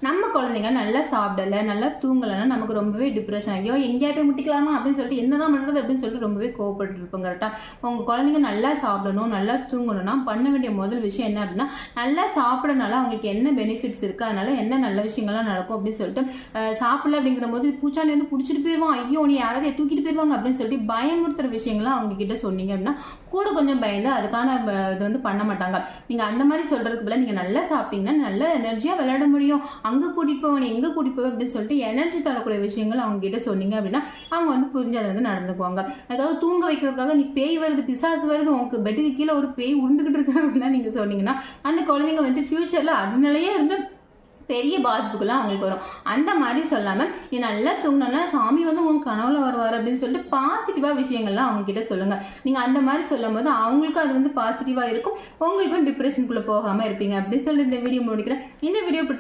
நம்ம குழந்தைங்க நல்லா சாப்பிடல, நல்லா தூங்கலைன்னா நமக்கு ரொம்பவே டிப்ரெஷன். ஐயோ எங்கேயா போய் முட்டிக்கலாமா அப்படின்னு சொல்லிட்டு என்னதான் பண்ணுறது அப்படின்னு சொல்லிட்டு ரொம்பவே கோவப்பட்டு இருப்போம். கரெக்டாக உங்கள் குழந்தைங்க நல்லா சாப்பிடணும், நல்லா தூங்கணும்னா பண்ண வேண்டிய முதல் விஷயம் என்ன அப்படின்னா, நல்லா சாப்பிட்றதுனால அவங்களுக்கு என்ன பெனிஃபிட்ஸ் இருக்குது, அதனால என்ன நல்ல விஷயங்கள்லாம் நடக்கும் அப்படின்னு சொல்லிட்டு சாப்பிடல அப்படிங்கிற போது பூச்சாண்டி வந்து பிடிச்சிட்டு போயிடுவான், ஐயோ நீ யாராவது தூக்கிட்டு போயிடுவாங்க அப்படின்னு சொல்லிட்டு பயமுறுத்துற விஷயங்கள்லாம் அவங்க கிட்ட சொன்னீங்க அப்படின்னா கூட கொஞ்சம் பயந்து அதுக்கான இது வந்து பண்ண மாட்டாங்க. நீங்கள் அந்த மாதிரி சொல்கிறதுக்கு பதிலாக நீங்கள் நல்லா சாப்பிட்டீங்கன்னா நல்ல எனர்ஜியாக விளையாட முடியும், அங்கே கூட்டிகிட்டு போவேன் எங்கே கூட்டிகிட்டு போவேன் அப்படின்னு சொல்லிட்டு எனர்ஜி தரக்கூடிய விஷயங்கள் அவங்க கிட்ட சொன்னீங்க அப்படின்னா அவங்க வந்து புரிஞ்சு அதை வந்து நடந்துக்குவாங்க. அதாவது தூங்க வைக்கிறதுக்காக நீ பேய் வருது, பிசாசு வருது, உங்களுக்கு பெட்டுக்கு கீழே ஒரு பேய் உருண்டுகிட்டு இருக்கு அப்படின்னா நீங்கள் சொன்னீங்கன்னா அந்த குழந்தைங்க வந்து ஃபியூச்சரில் அதனாலேயே வந்து பெரிய பாதிப்புகள்லாம் அவங்களுக்கு வரும். அந்த மாதிரி சொல்லாமல் நீ நல்லா தூங்கினா சாமி வந்து உங்க கனவுல வருவார் அப்படின்னு சொல்லிட்டு பாசிட்டிவாக விஷயங்கள்லாம் அவங்க கிட்ட சொல்லுங்க. நீங்கள் அந்த மாதிரி சொல்லும் போது அவங்களுக்கும் அது வந்து பாசிட்டிவாக இருக்கும், உங்களுக்கும் டிப்ரெஷனுக்குள்ளே போகாமல் இருப்பீங்க அப்படின்னு சொல்லி இந்த வீடியோ முடிக்கிறேன். இந்த வீடியோ